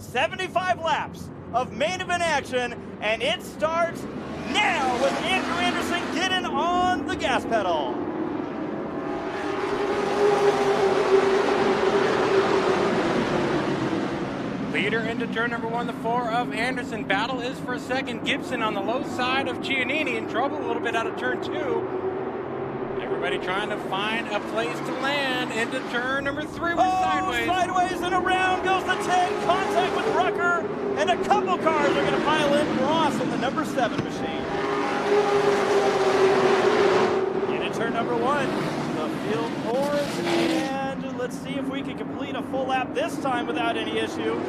75 laps of main event action, and it starts now with Andrew Anderson getting on the gas pedal. Leader into turn number 1, the 4 of Anderson. Battle is for a second. Gibson on the low side of Giannini, in trouble a little bit out of turn 2. Everybody trying to find a place to land into turn number 3. We're sideways. Sideways and around goes the 10. Contact with Rucker, and a couple cars are going to pile in. Ross in the number 7 machine. Into turn number 1, the field pours, and let's see if we can complete a full lap this time without any issue.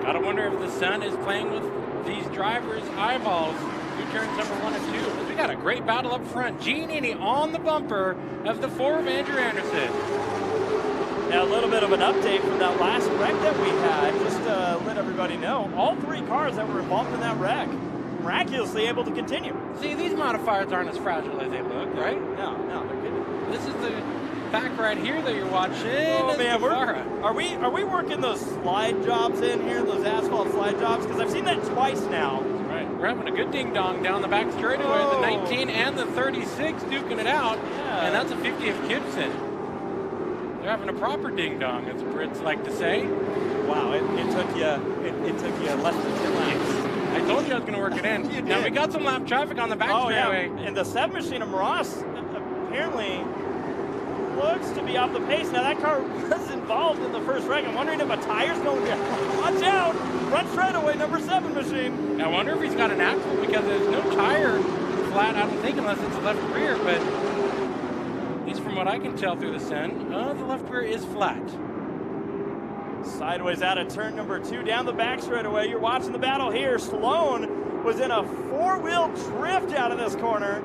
Gotta wonder if the sun is playing with these drivers' eyeballs. Through turns number 1 and 2. We got a great battle up front. Giannini on the bumper of the 4 of Andrew Anderson. Now a little bit of an update from that last wreck that we had, just to let everybody know. All 3 cars that were involved in that wreck miraculously able to continue. See, these modifiers aren't as fragile as they look, right? No, they're good. This is the back right here that you're watching. Oh man, are we working those slide jobs in here, those asphalt slide jobs? Because I've seen that twice now. Right, we're having a good ding dong down the back straightaway. The 19 and the 36 duking it out, and that's a 50 of Gibson. They're having a proper ding dong, as Brits like to say. Wow, it took you less than 10 laps. I told you I was going to work it in. Now we got some lap traffic on the back straightaway. Yeah. And the 7 machine of Ross apparently looks to be off the pace. Now that car was involved in the first wreck. I'm wondering if a tire's going to watch out. Front straightaway, number 7 machine. I wonder if he's got an axle, because there's no tire flat, I don't think, unless it's the left rear, but at least from what I can tell through the sun, the left rear is flat. Sideways out of turn number 2, down the back straightaway. You're watching the battle here. Sloan was in a 4-wheel drift out of this corner,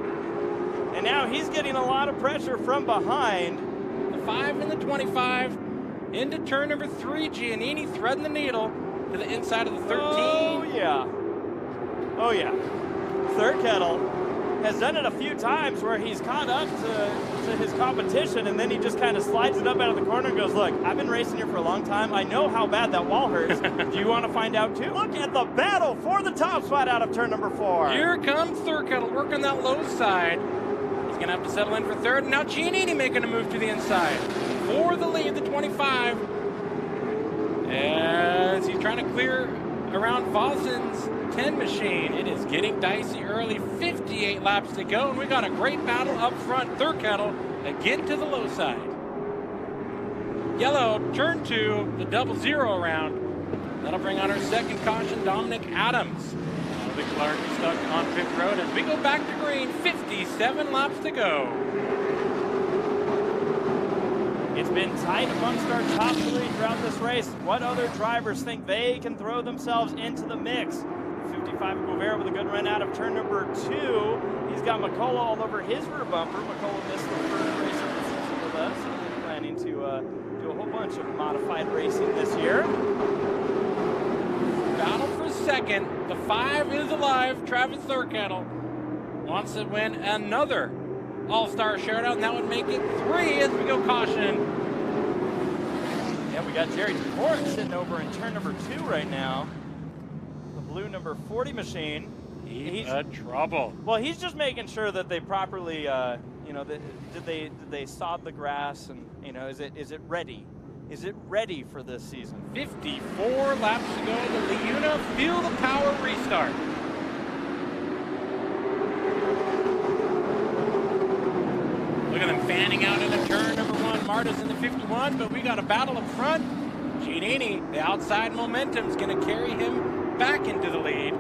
and now he's getting a lot of pressure from behind. The 5 and the 25 into turn number 3. Giannini threading the needle to the inside of the 13. Oh yeah. Third Kettle has done it a few times where he's caught up to his competition, and then he just kind of slides it up out of the corner and goes, look, I've been racing here for a long time. I know how bad that wall hurts. Do you want to find out too? Look at the battle for the top spot out of turn number 4. Here comes Third Kettle working that low side. He's going to have to settle in for third. Now Giannini making a move to the inside for the lead, the 25. As he's trying to clear around Vossen's 10 machine. It is getting dicey early. 58 laps to go, and we got a great battle up front. Third Kettle again to the low side. Yellow, turn 2, the 0-0 around. That'll bring on our second caution, Dominic Adams. The Clark is stuck on pit road as we go back to green. 57 laps to go. It's been tight amongst our top 3 throughout this race. What other drivers think they can throw themselves into the mix? 55 Guevara with a good run out of turn number 2. He's got McCullough all over his rear bumper. McCullough missed the first race of the season with us, and he's planning to do a whole bunch of modified racing this year. Battle for second. The 5 is alive. Travis Third Kettle wants to win another All-Star Showdown. That would make it 3 as we go caution. Yeah, we got Jerry Ford sitting over in turn number 2 right now. The blue number 40 machine. He's a trouble. Well, he's just making sure that they properly, did they sod the grass, and is it ready? Is it ready for this season? 54 laps to go. The Leuna Feel the Power restart. Look at them fanning out into turn number 1. Marta's in the 51, but we got a battle up front. Giannini, the outside momentum is going to carry him back into the lead.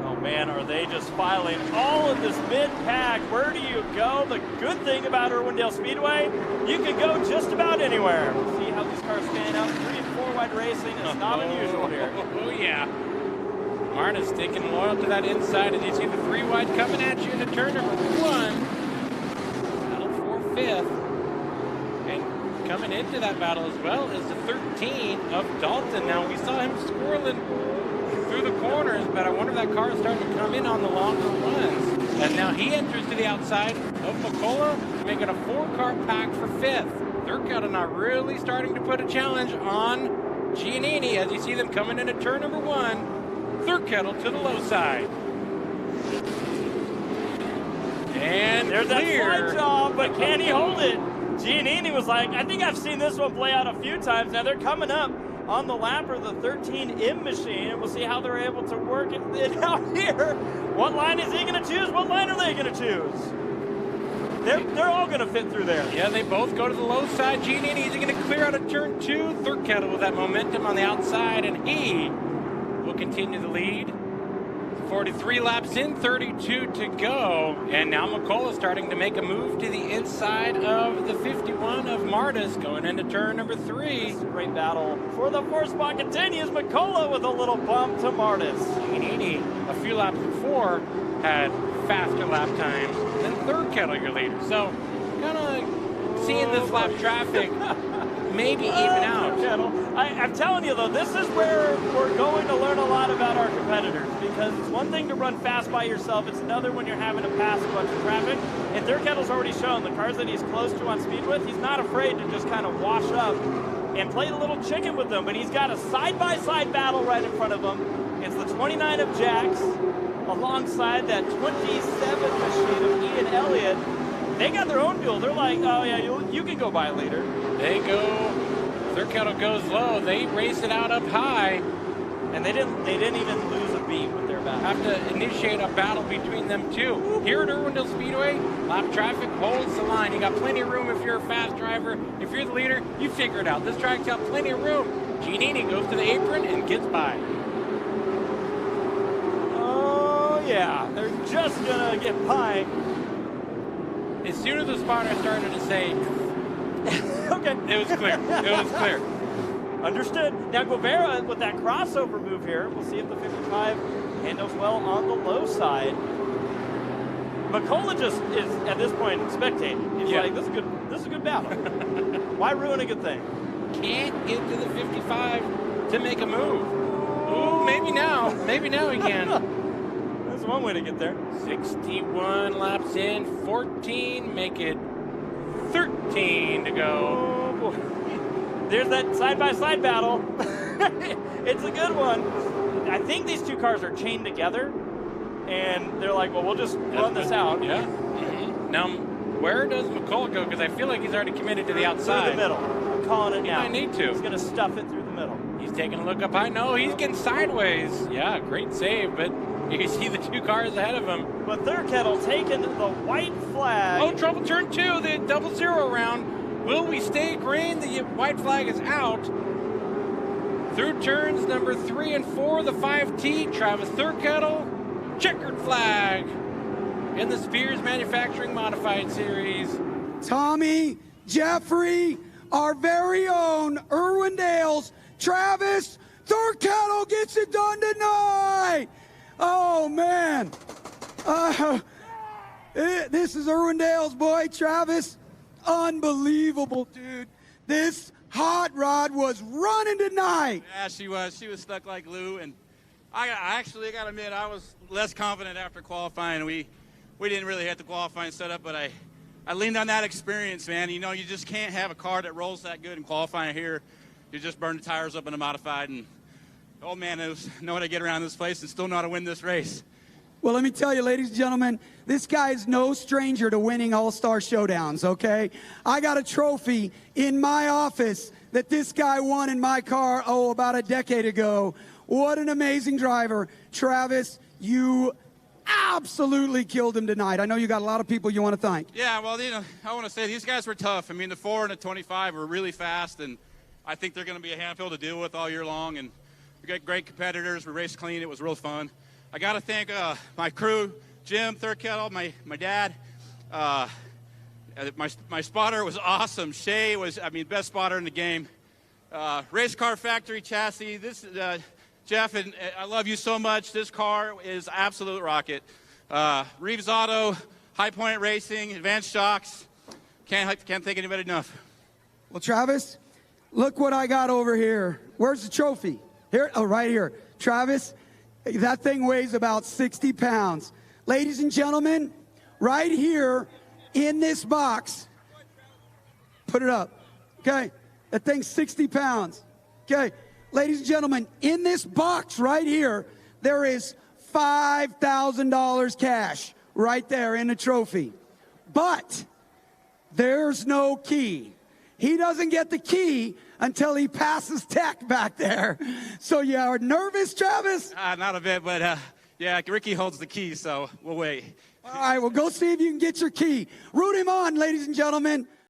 Oh man, are they just filing all of this mid-pack? Where do you go? The good thing about Irwindale Speedway, you can go just about anywhere. See how these cars stand out. 3 and 4 wide racing is not unusual here. Oh yeah. Marta's sticking loyal to that inside, and you see the 3 wide coming at you into turn number 1. Fifth, and coming into that battle as well is the 13 of Dalton. Now we saw him squirreling through the corners, but I wonder if that car is starting to come in on the longer runs. And now he enters to the outside of McCullough, making a 4-car pack for 5th. Thurkettle now really starting to put a challenge on Giannini as you see them coming into turn number 1. Thurkettle to the low side. And there's clear. that slide job, but can he hold it? Giannini was like, I think I've seen this one play out a few times. Now they're coming up on the lapper, the 13M machine, and we'll see how they're able to work it out here. What line is he going to choose? What line are they going to choose? They're all going to fit through there. Yeah, they both go to the low side. Giannini is going to clear out of turn 2. Thurkettle with that momentum on the outside, and he will continue the lead. 43 laps in, 32 to go. And now McCullough starting to make a move to the inside of the 51 of Martis going into turn number 3. It's a great battle for the 4th spot continues. McCullough with a little bump to Martis. Giannini, a few laps before, had faster lap times than Thurkettle, your leader. So, kind of seeing this lap traffic maybe even out. I'm telling you, though, this is where we're going to learn a lot about our competitors, because it's one thing to run fast by yourself. It's another when you're having to pass a bunch of traffic. And Thurkettle's already shown the cars that he's close to on speed with, he's not afraid to just kind of wash up and play the little chicken with them. But he's got a side-by-side battle right in front of him. It's the 29 of Jax alongside that 27 machine of Ian Elliott. They got their own duel. They're like, oh yeah, you can go by, leader. They go. Thurkettle goes low. They race it out up high, and they didn't even lose a beat with their battle. Have to initiate a battle between them two. Here at Irwindale Speedway, lap traffic holds the line. You got plenty of room if you're a fast driver. If you're the leader, you figure it out. This track's got plenty of room. Giannini goes to the apron and gets by. Oh yeah, they're just gonna get by. As soon as the spotter started to say, okay, it was clear. It was clear. Understood. Now Guevara with that crossover move here. We'll see if the 55 handles well on the low side. McCullough just is at this point spectating. He's like, this is a good battle. Why ruin a good thing? Can't get to the 55 to make a move. Ooh, maybe now. Maybe now he can. That's one way to get there. 61 laps in, 14, make it 13 to go. Oh, boy. There's that side-by-side battle. It's a good one. I think these two cars are chained together, and they're like, well, we'll just run this out. Yeah. Mm-hmm. Now, where does McCullough go? Because I feel like he's already committed to the outside. Through the middle. I'm calling it now. He might need to. He's going to stuff it through the middle. He's taking a look up high. No, he's getting sideways. Yeah, great save, but you can see the two cars ahead of him. But Thurkettle taking the white flag. Oh, trouble turn 2, the double zero round. Will we stay green? The white flag is out. Through turns number 3 and 4, the 5T, Travis Thurkettle, checkered flag in the Spears Manufacturing Modified Series. Tommy, Jeffrey, our very own Irwindale's Travis Thurkettle gets it done tonight. Oh, man. This is Irwindale's boy, Travis. Unbelievable, dude. This hot rod was running tonight. Yeah, she was. She was stuck like glue. And I actually got to admit, I was less confident after qualifying. We didn't really have the qualifying setup, but I leaned on that experience, man. You know, you just can't have a car that rolls that good in qualifying here. You just burn the tires up in a modified. And, oh, man, it was know how to get around this place and still know how to win this race. Well, let me tell you, ladies and gentlemen, this guy is no stranger to winning All-Star Showdowns, okay? I got a trophy in my office that this guy won in my car, about a decade ago. What an amazing driver. Travis, you absolutely killed him tonight. I know you got a lot of people you want to thank. Yeah, well, you know, I want to say these guys were tough. I mean, the 4 and the 25 were really fast, and I think they're going to be a handful to deal with all year long. And we got great competitors. We raced clean. It was real fun. I got to thank my crew, Jim Thurkettle, my dad. My spotter was awesome. Shay was, best spotter in the game. Race Car Factory chassis. This Jeff, and I love you so much. This car is absolute rocket. Reeves Auto, High Point Racing, Advanced Shocks. Can't thank anybody enough. Well, Travis, look what I got over here. Where's the trophy? Here, right here. Travis, that thing weighs about 60 pounds. Ladies and gentlemen, right here in this box, put it up. Okay? That thing's 60 pounds. Okay? Ladies and gentlemen, in this box right here, there is $5,000 cash right there in the trophy. But there's no key. He doesn't get the key until he passes tech back there. So you are nervous, Travis? Not a bit, but yeah, Ricky holds the key, so we'll wait. All right, well, go see if you can get your key. Root him on, ladies and gentlemen.